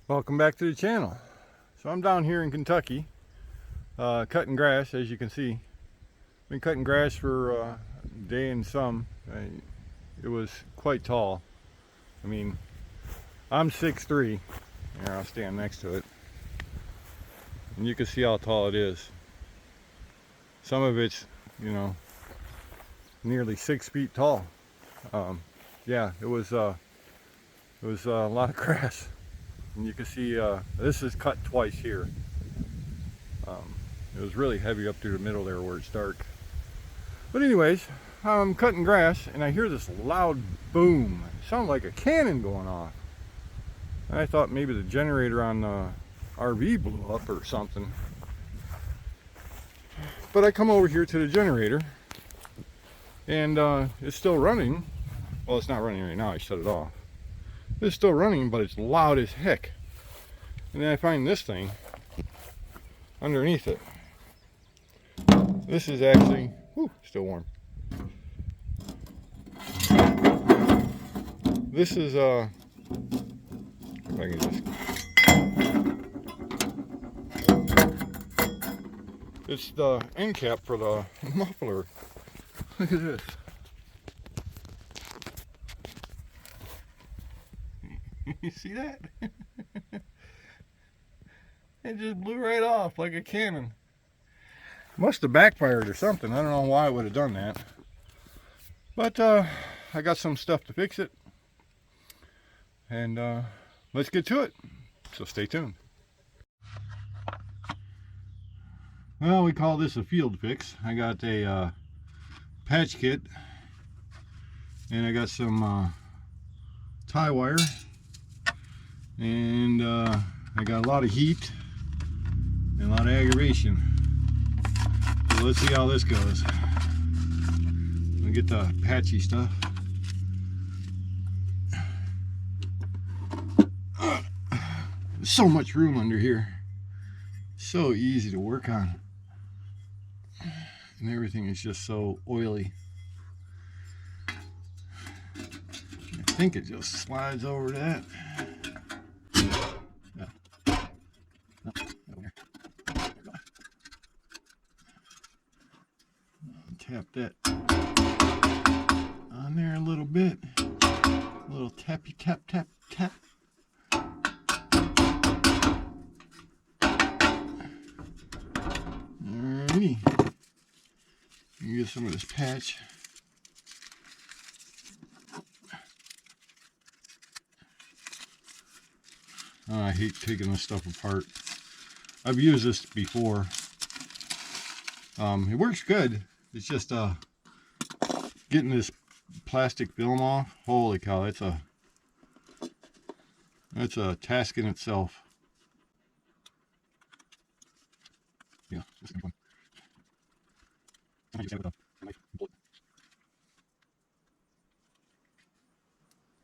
Welcome back to the channel. So I'm down here in Kentucky cutting grass. As you can see, been cutting grass for a day and some. It was quite tall. I mean, I'm 6'3". Here, I'll stand next to it and you can see how tall it is. Some of it's, you know, nearly 6 feet tall. Yeah, it was a lot of grass. And you can see this is cut twice here. It was really heavy up through the middle there where it's dark. But anyways, I'm cutting grass and I hear this loud boom. It sounded like a cannon going off. And I thought maybe the generator on the RV blew up or something. But I come over here to the generator and it's still running. Well, it's not running right now, I shut it off. It's still running, but it's loud as heck. And then I find this thing underneath it. This is actually, whew, still warm. This is if I can just, it's the end cap for the muffler. Look at this. You see that? It just blew right off like a cannon. Must have backfired or something. I don't know why it would have done that. But I got some stuff to fix it. And let's get to it. So stay tuned. Well, we call this a field fix. I got a patch kit. And I got some tie wire. And I got a lot of heat and a lot of aggravation. So let's see how this goes. We'll get the patchy stuff. There's so much room under here. So easy to work on. And everything is just so oily. I think it just slides over that. Tap that on there a little bit. A little tappy tap tap tap. Alrighty. Get some of this patch. Oh, I hate taking this stuff apart. I've used this before. It works good. It's just getting this plastic film off. Holy cow, that's a task in itself. Yeah, this is fun.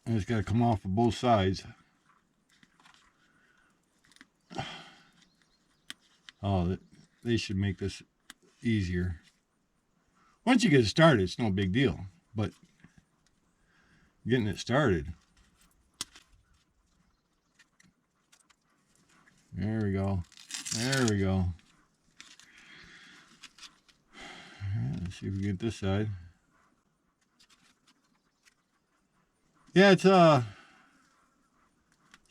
And it's got to come off of both sides. Oh, they should make this easier. Once you get it started, it's no big deal, but getting it started. There we go. There we go. Right, let's see if we get this side. Yeah, it's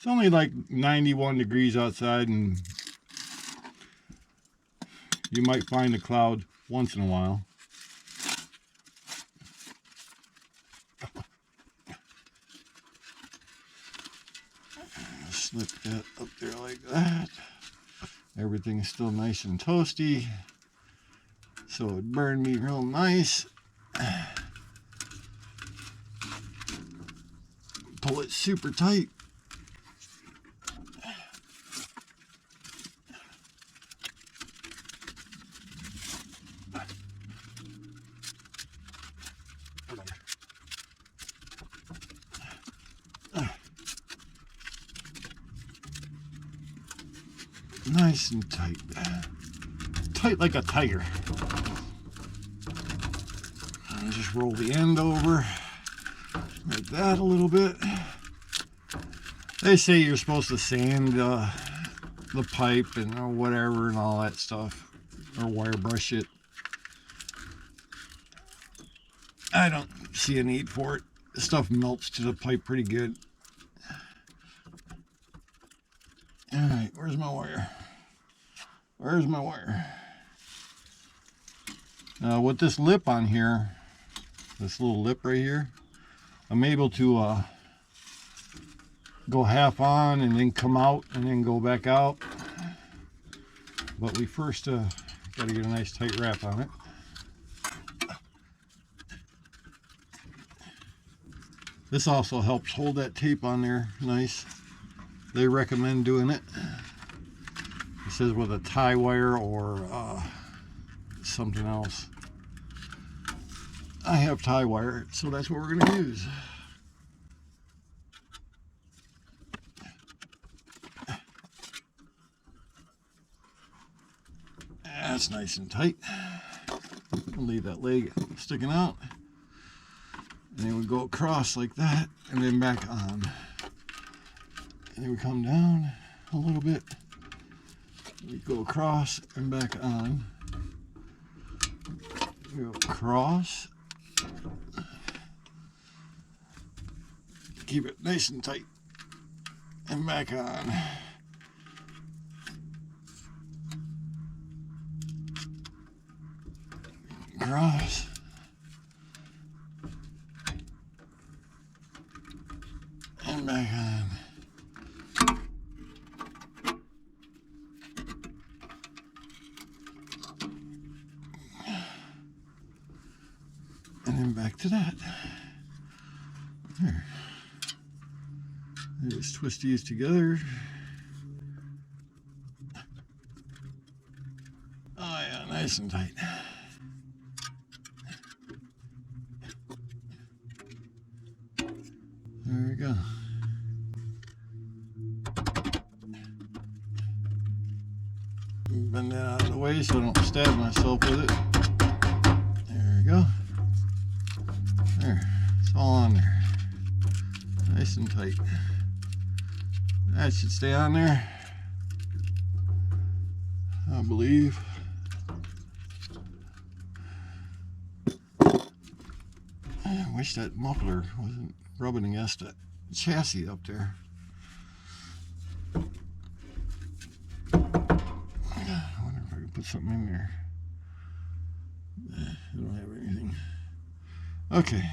only like 91 degrees outside, and you might find a cloud once in a while. Slip that up there like that. Everything is still nice and toasty, so it burned me real nice. Pull it super tight. Nice and tight. Tight like a tiger. And just roll the end over like that a little bit. They say you're supposed to sand the pipe and or whatever and all that stuff, or wire brush it. I don't see a need for it. The stuff melts to the pipe pretty good. Alright, where's my wire? Where's my wire? With this lip on here, this little lip right here, I'm able to go half on and then come out and then go back out. But we first got to get a nice tight wrap on it. This also helps hold that tape on there nice. They recommend doing it. It says with a tie wire or something else. I have tie wire, so that's what we're going to use. That's nice and tight. I'll leave that leg sticking out. And then we go across like that, and then back on. And then we come down a little bit. We go across and back on. We go across. Keep it nice and tight. And back on. Across. And back on. And then back to that. There. Just twist these together. Oh yeah, nice and tight. There we go. Bend that out of the way so I don't stab myself with it. There we go. There, it's all on there. Nice and tight. That should stay on there, I believe. I wish that muffler wasn't rubbing against that chassis up there. I wonder if I can put something in there. I don't have anything. Okay.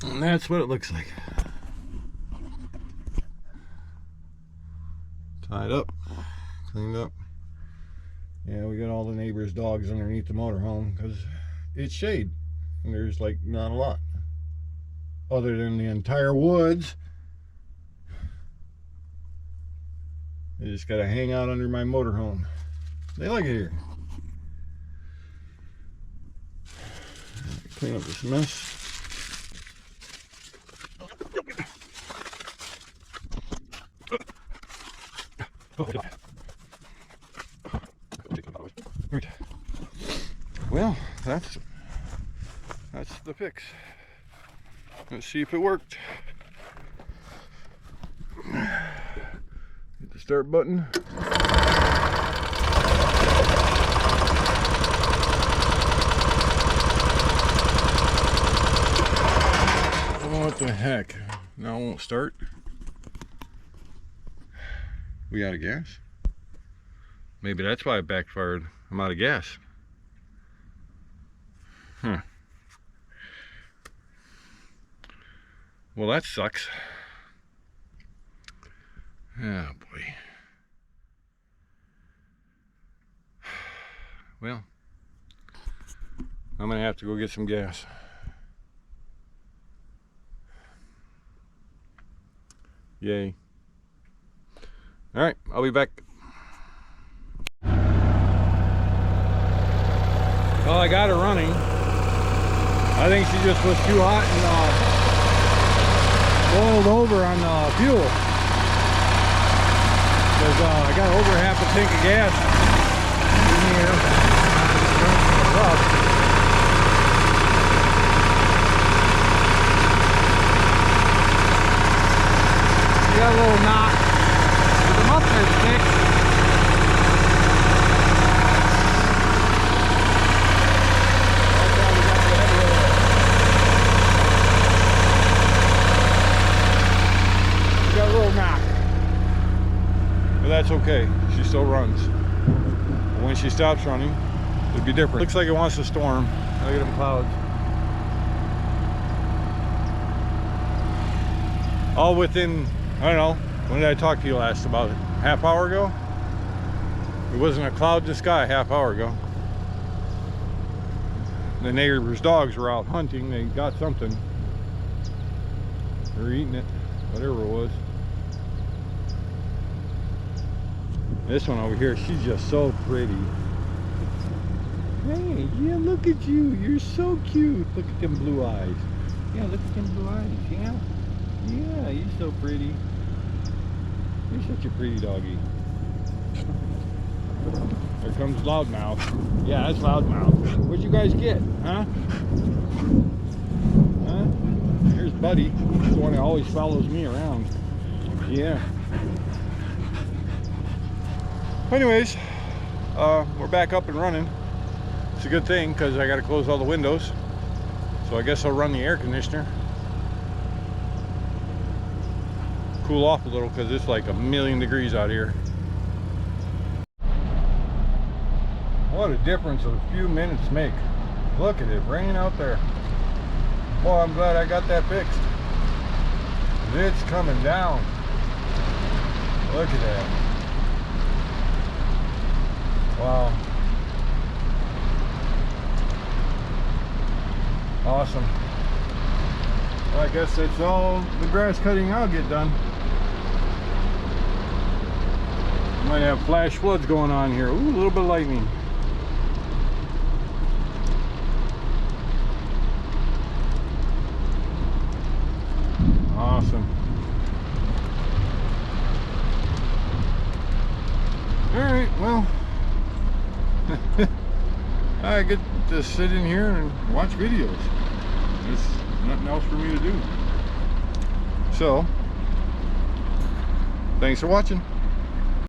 And that's what it looks like. Tied up, cleaned up. Yeah, we got all the neighbors' dogs underneath the motorhome because it's shade. And there's like not a lot. Other than the entire woods. They just gotta hang out under my motorhome. They like it here. Clean up this mess. Well, that's the fix. Let's see if it worked. Hit the start button. Oh, what the heck? Now it won't start. We out of gas? Maybe that's why it backfired. I'm out of gas. Well, that sucks. Oh boy. Well, I'm gonna have to go get some gas. Yay. All right, I'll be back. Well, I got her running. I think she just was too hot and boiled over on the fuel. Because I got over half a tank of gas in here. got a little knock, but the muffler's fixed. We got a little knock, but that's okay. She still runs. But when she stops running, it'd be different. Looks like it wants to storm. Look at them clouds. All within, I don't know, when did I talk to you last? About a half hour ago? It wasn't a cloud in the sky a half hour ago. The neighbor's dogs were out hunting. They got something. They were eating it, whatever it was. This one over here, she's just so pretty. Hey, yeah, look at you. You're so cute. Look at them blue eyes. Yeah, look at them blue eyes. Yeah. Yeah, you're so pretty. You're such a pretty doggy. There comes Loudmouth. Yeah, that's Loudmouth. What'd you guys get, huh? Huh? Here's Buddy. He's the one that always follows me around. Yeah. Anyways, we're back up and running. It's a good thing because I got to close all the windows. So I guess I'll run the air conditioner. Cool off a little because it's like 1,000,000 degrees out here. What a difference a few minutes make. Look at it raining out there. Boy, I'm glad I got that fixed. It's coming down. Look at that. Wow. Awesome. Well, I guess that's all the grass cutting I'll get done. Might have flash floods going on here. Ooh, a little bit of lightning. Awesome. Alright, well, I get to sit in here and watch videos. There's nothing else for me to do. So, thanks for watching.